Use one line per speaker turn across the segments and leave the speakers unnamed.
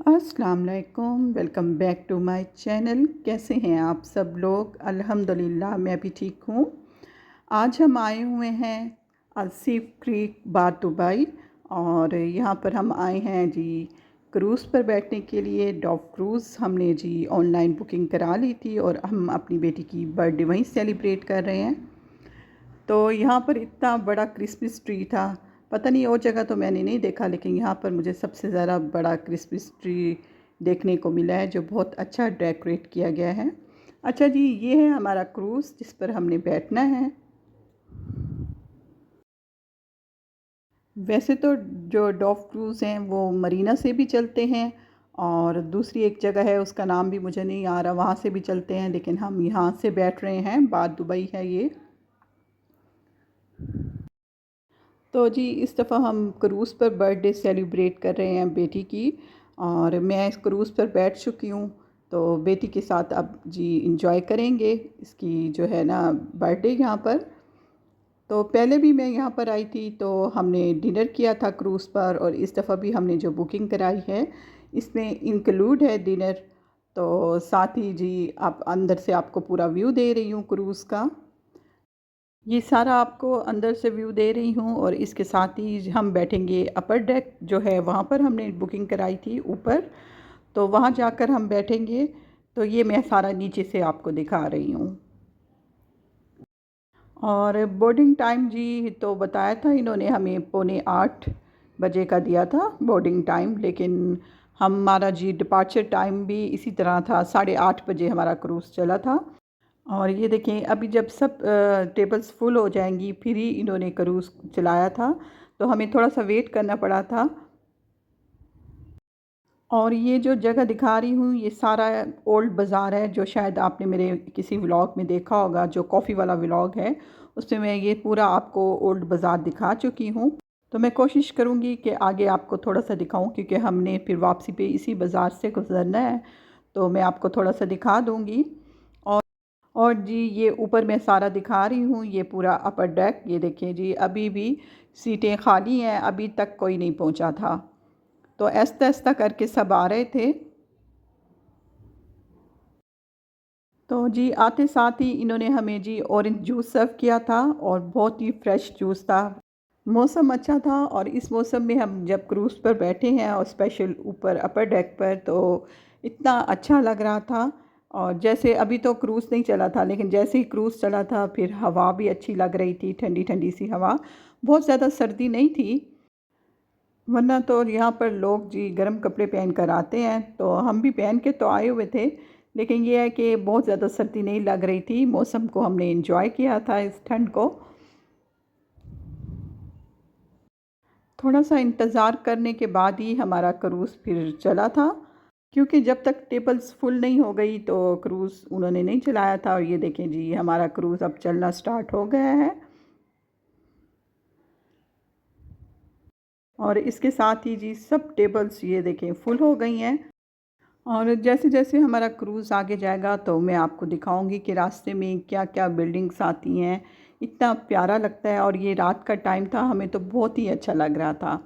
अस्सलाम वालेकुम, welcome back to my channel. कैसे हैं आप सब लोग? अल्हम्दुलिल्लाह मैं भी ठीक हूँ। आज हम आए हुए हैं अलसीफ क्रीक बार दुबई और यहाँ पर हम आए हैं जी क्रूज़ पर बैठने के लिए। डॉव क्रूज़ हमने जी ऑनलाइन बुकिंग करा ली थी और हम अपनी बेटी की बर्थडे वहीं सेलिब्रेट कर रहे हैं। तो यहाँ पर इतना बड़ा क्रिसमस ट्री था, पता नहीं और जगह तो मैंने नहीं देखा, लेकिन यहाँ पर मुझे सबसे ज़्यादा बड़ा क्रिसमस ट्री देखने को मिला है जो बहुत अच्छा डेकोरेट किया गया है। अच्छा जी, ये है हमारा क्रूज़ जिस पर हमने बैठना है। वैसे तो जो डॉव क्रूज़ हैं वो मरीना से भी चलते हैं और दूसरी एक जगह है उसका नाम भी मुझे नहीं आ रहा, वहाँ से भी चलते हैं, लेकिन हम यहाँ से बैठ रहे हैं। बार दुबई है ये। तो जी इस दफ़ा हम क्रूज़ पर बर्थडे सेलिब्रेट कर रहे हैं बेटी की और मैं इस क्रूज़ पर बैठ चुकी हूँ। तो बेटी के साथ अब जी इंजॉय करेंगे इसकी जो है ना बर्थडे यहाँ पर। तो पहले भी मैं यहाँ पर आई थी तो हमने डिनर किया था क्रूज़ पर, और इस दफ़ा भी हमने जो बुकिंग कराई है इसमें इंक्लूड है डिनर। तो साथ ही जी आप अंदर से आपको पूरा व्यू दे रही हूँ क्रूज़ का। ये सारा आपको अंदर से व्यू दे रही हूँ और इसके साथ ही हम बैठेंगे अपर डेक जो है वहाँ पर हमने बुकिंग कराई थी ऊपर, तो वहाँ जाकर हम बैठेंगे। तो ये मैं सारा नीचे से आपको दिखा रही हूँ। और बोर्डिंग टाइम जी तो बताया था इन्होंने हमें 7:45 का दिया था बोर्डिंग टाइम, लेकिन हमारा जी डिपार्चर टाइम भी इसी तरह था, 8:30 हमारा क्रूज़ चला था। और ये देखें अभी जब सब टेबल्स फुल हो जाएंगी फिर ही इन्होंने क्रूज़ चलाया था, तो हमें थोड़ा सा वेट करना पड़ा था। और ये जो जगह दिखा रही हूँ ये सारा ओल्ड बाज़ार है, जो शायद आपने मेरे किसी व्लॉग में देखा होगा, जो कॉफ़ी वाला व्लॉग है उसमें मैं ये पूरा आपको ओल्ड बाज़ार दिखा चुकी हूँ। तो मैं कोशिश करूँगी कि आगे आपको थोड़ा सा दिखाऊँ, क्योंकि हमने फिर वापसी पे इसी बाज़ार से गुज़रना है, तो मैं आपको थोड़ा सा दिखा दूँगी। और जी ये ऊपर मैं सारा दिखा रही हूँ, ये पूरा अपर डेक। ये देखें जी अभी भी सीटें खाली हैं, अभी तक कोई नहीं पहुँचा था, तो ऐसा ऐसा करके सब आ रहे थे। तो जी आते साथ ही इन्होंने हमें जी ऑरेंज जूस सर्व किया था और बहुत ही फ्रेश जूस था। मौसम अच्छा था और इस मौसम में हम जब क्रूज़ पर बैठे हैं और स्पेशल ऊपर अपर डेक पर, तो इतना अच्छा लग रहा था। और जैसे अभी तो क्रूज़ नहीं चला था, लेकिन जैसे ही क्रूज़ चला था फिर हवा भी अच्छी लग रही थी, ठंडी ठंडी सी हवा, बहुत ज़्यादा सर्दी नहीं थी। वरना तो यहाँ पर लोग जी गर्म कपड़े पहन कर आते हैं, तो हम भी पहन के तो आए हुए थे, लेकिन ये है कि बहुत ज़्यादा सर्दी नहीं लग रही थी। मौसम को हमने एंजॉय किया था, इस ठंड को। थोड़ा सा इंतज़ार करने के बाद ही हमारा क्रूज़ फिर चला था, क्योंकि जब तक टेबल्स फुल नहीं हो गई तो क्रूज़ उन्होंने नहीं चलाया था। और ये देखें जी हमारा क्रूज़ अब चलना स्टार्ट हो गया है और इसके साथ ही जी सब टेबल्स ये देखें फुल हो गई हैं। और जैसे जैसे हमारा क्रूज़ आगे जाएगा तो मैं आपको दिखाऊंगी कि रास्ते में क्या क्या बिल्डिंग्स आती हैं। इतना प्यारा लगता है, और ये रात का टाइम था, हमें तो बहुत ही अच्छा लग रहा था।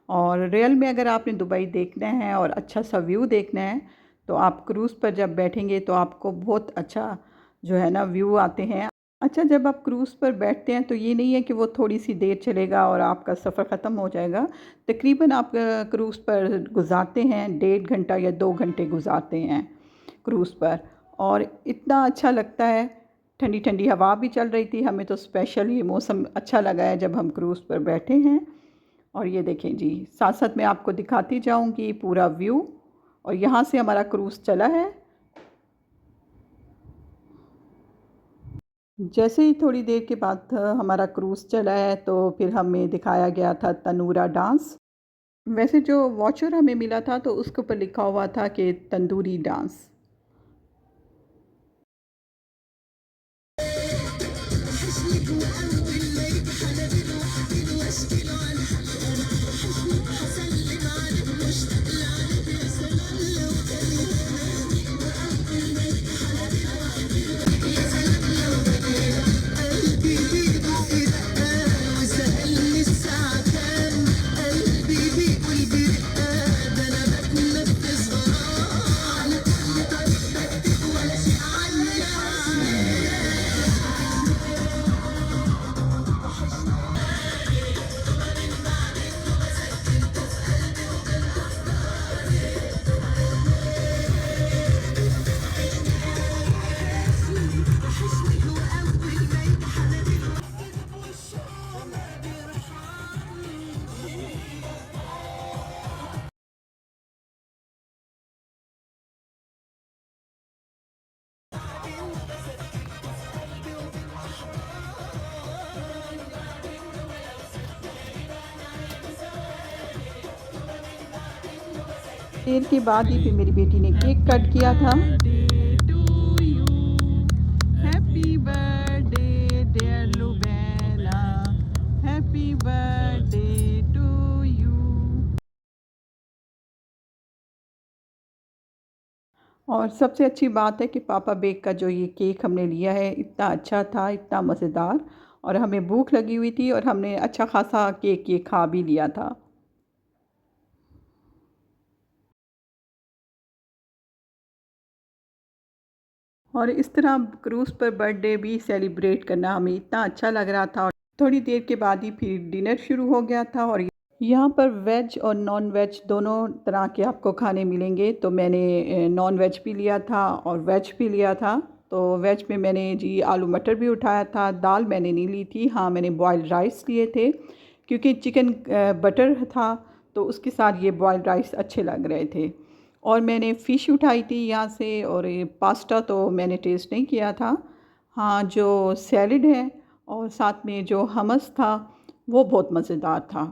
और रियल में अगर आपने दुबई देखना है और अच्छा सा व्यू देखना है तो आप क्रूज़ पर जब बैठेंगे तो आपको बहुत अच्छा जो है ना व्यू आते हैं। अच्छा, जब आप क्रूज़ पर बैठते हैं तो ये नहीं है कि वो थोड़ी सी देर चलेगा और आपका सफ़र ख़त्म हो जाएगा। तकरीबन आप क्रूज़ पर गुज़ारते हैं 1.5 घंटा या 2 घंटे गुज़ारते हैं क्रूज़ पर, और इतना अच्छा लगता है। ठंडी ठंडी हवा भी चल रही थी, हमें तो स्पेशल ये मौसम अच्छा लगा है जब हम क्रूज़ पर बैठे हैं। और ये देखें जी साथ साथ मैं आपको दिखाती जाऊंगी पूरा व्यू। और यहाँ से हमारा क्रूज़ चला है। जैसे ही थोड़ी देर के बाद हमारा क्रूज़ चला है तो फिर हमें दिखाया गया था तनूरा डांस। वैसे जो वॉचर हमें मिला था तो उसके ऊपर लिखा हुआ था कि तंदूरी डांस। देर के बाद ही फिर मेरी बेटी ने केक कट किया था। Happy birthday dear Lubela, happy birthday to you. और सबसे अच्छी बात है कि पापा बेक का जो ये केक हमने लिया है इतना अच्छा था, इतना मज़ेदार, और हमें भूख लगी हुई थी और हमने अच्छा खासा केक ये खा भी लिया था। और इस तरह क्रूज़ पर बर्थडे भी सेलिब्रेट करना हमें इतना अच्छा लग रहा था। और थोड़ी देर के बाद ही फिर डिनर शुरू हो गया था। और यहाँ पर वेज और नॉन वेज दोनों तरह के आपको खाने मिलेंगे। तो मैंने नॉन वेज भी लिया था और वेज भी लिया था। तो वेज में मैंने जी आलू मटर भी उठाया था, दाल मैंने नहीं ली थी। हाँ, मैंने बॉयल्ड राइस लिए थे क्योंकि चिकन बटर था, तो उसके साथ ये बॉयल्ड राइस अच्छे लग रहे थे। और मैंने फ़िश उठाई थी यहाँ से, और ये पास्ता तो मैंने टेस्ट नहीं किया था। हाँ, जो सैलड है और साथ में जो हमस था वो बहुत मज़ेदार था।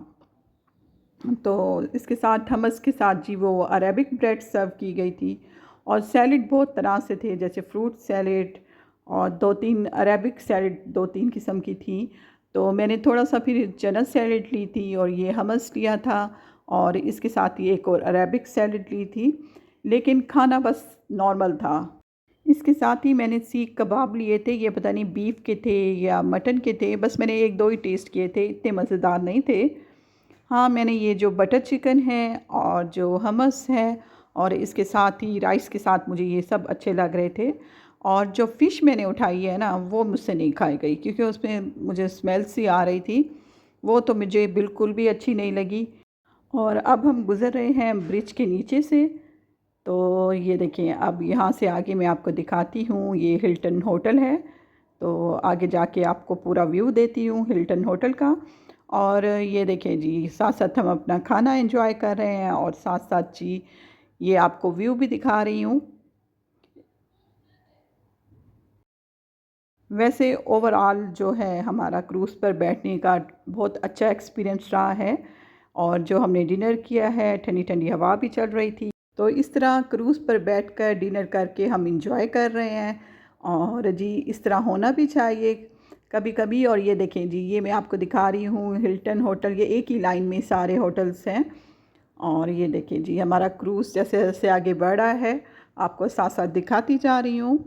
तो इसके साथ हमस के साथ जी वो अरेबिक ब्रेड सर्व की गई थी। और सैलड बहुत तरह से थे, जैसे फ्रूट सैलड और दो तीन अरेबिक सैलड, दो तीन किस्म की थी। तो मैंने थोड़ा सा फिर चना सैलड ली थी और ये हमस लिया था, और इसके साथ ही एक और अरेबिक सैलड ली थी। लेकिन खाना बस नॉर्मल था। इसके साथ ही मैंने सीख कबाब लिए थे, ये पता नहीं बीफ के थे या मटन के थे, बस मैंने एक दो ही टेस्ट किए थे, इतने मज़ेदार नहीं थे। हाँ, मैंने ये जो बटर चिकन है और जो हमस है और इसके साथ ही राइस के साथ मुझे ये सब अच्छे लग रहे थे। और जो फ़िश मैंने उठाई है ना, वो मुझसे नहीं खाई गई क्योंकि उसमें मुझे स्मेल सी आ रही थी। वो तो मुझे बिल्कुल भी अच्छी नहीं लगी। और अब हम गुज़र रहे हैं ब्रिज के नीचे से। तो ये देखें, अब यहाँ से आगे मैं आपको दिखाती हूँ, ये हिल्टन होटल है। तो आगे जाके आपको पूरा व्यू देती हूँ हिल्टन होटल का। और ये देखें जी, साथ साथ हम अपना खाना एंजॉय कर रहे हैं और साथ साथ जी ये आपको व्यू भी दिखा रही हूँ। वैसे ओवरऑल जो है हमारा क्रूज़ पर बैठने का बहुत अच्छा एक्सपीरियंस रहा है। और जो हमने डिनर किया है, ठंडी ठंडी हवा भी चल रही थी। तो इस तरह क्रूज़ पर बैठकर डिनर करके हम इंजॉय कर रहे हैं। और जी इस तरह होना भी चाहिए कभी कभी। और ये देखें जी, ये मैं आपको दिखा रही हूँ हिल्टन होटल, ये एक ही लाइन में सारे होटल्स हैं। और ये देखें जी, हमारा क्रूज़ जैसे जैसे आगे बढ़ रहा है आपको साथ साथ दिखाती जा रही हूँ।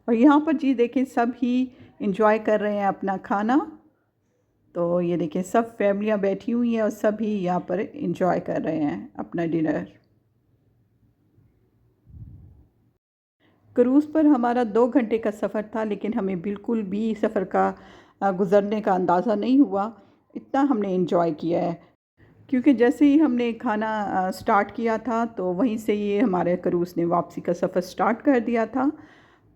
और यहाँ पर जी देखें, सब ही इंजॉय कर रहे हैं अपना खाना। तो ये देखिए, सब फैमिलियाँ बैठी हुई हैं और सभी यहाँ पर इंजॉय कर रहे हैं अपना डिनर। क्रूज़ पर हमारा 2 घंटे का सफ़र था, लेकिन हमें बिल्कुल भी सफ़र का गुज़रने का अंदाज़ा नहीं हुआ। इतना हमने इंजॉय किया है क्योंकि जैसे ही हमने खाना स्टार्ट किया था तो वहीं से ये हमारे क्रूज़ ने वापसी का सफ़र स्टार्ट कर दिया था।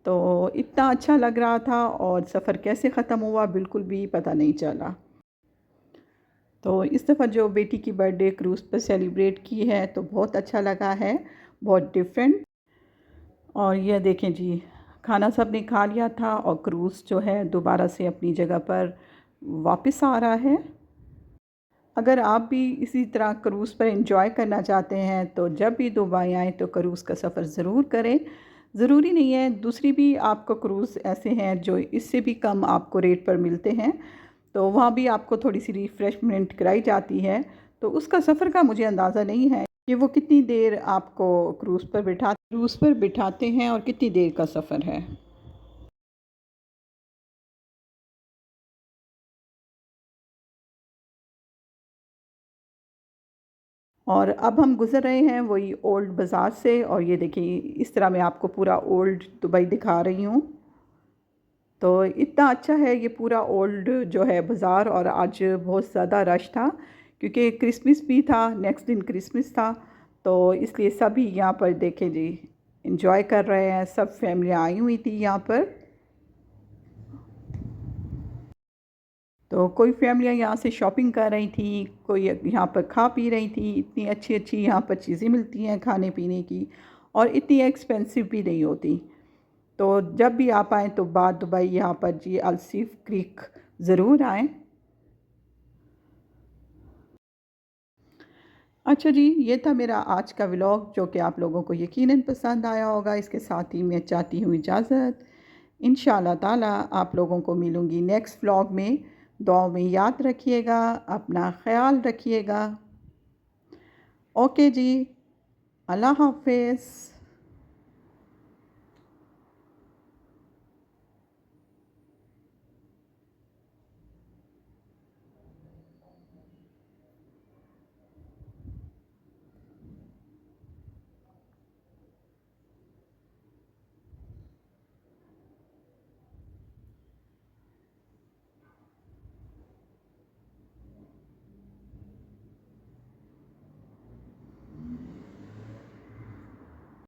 तो इतना अच्छा लग रहा था और सफ़र कैसे ख़त्म हुआ बिल्कुल भी पता नहीं चला। तो इस दफ़ा जो बेटी की बर्थडे क्रूज़ पर सेलिब्रेट की है तो बहुत अच्छा लगा है, बहुत डिफरेंट। और ये देखें जी, खाना सब ने खा लिया था और क्रूज़ जो है दोबारा से अपनी जगह पर वापस आ रहा है। अगर आप भी इसी तरह क्रूज़ पर एंजॉय करना चाहते हैं तो जब भी दुबई आएँ तो क्रूज़ का सफ़र ज़रूर करें। ज़रूरी नहीं है, दूसरी भी आपको क्रूज़ ऐसे हैं जो इससे भी कम आपको रेट पर मिलते हैं। तो वहाँ भी आपको थोड़ी-सी रिफ़्रेशमेंट कराई जाती है। तो उसका सफ़र का मुझे अंदाज़ा नहीं है कि वो कितनी देर आपको क्रूज़ पर बिठाते हैं और कितनी देर का सफ़र है। और अब हम गुज़र रहे हैं वही ओल्ड बाज़ार से। और ये देखिए, इस तरह मैं आपको पूरा ओल्ड दुबई दिखा रही हूँ। तो इतना अच्छा है ये पूरा ओल्ड जो है बाज़ार। और आज बहुत ज़्यादा रश था क्योंकि क्रिसमस भी था, नेक्स्ट दिन क्रिसमस था। तो इसलिए सभी यहाँ पर देखें जी इंजॉय कर रहे हैं, सब फैमिलियाँ आई हुई थी यहाँ पर। तो कोई फैमिलियाँ यहाँ से शॉपिंग कर रही थी, कोई यहाँ पर खा पी रही थी। इतनी अच्छी अच्छी यहाँ पर चीज़ें मिलती हैं खाने पीने की, और इतनी एक्सपेंसिव भी नहीं होती। तो जब भी आप आएँ तो बाद दुबई यहाँ पर जी अलसीफ क्रीक ज़रूर आएँ। अच्छा जी, ये था मेरा आज का व्लॉग जो कि आप लोगों को यकीनन पसंद आया होगा। इसके साथ ही मैं चाहती हूँ इजाज़त। इंशाअल्लाह ताला आप लोगों को मिलूँगी नेक्स्ट व्लॉग में। दुआ में याद रखिएगा, अपना ख़्याल रखिएगा। ओके जी, अल्लाह हाफ़िज़।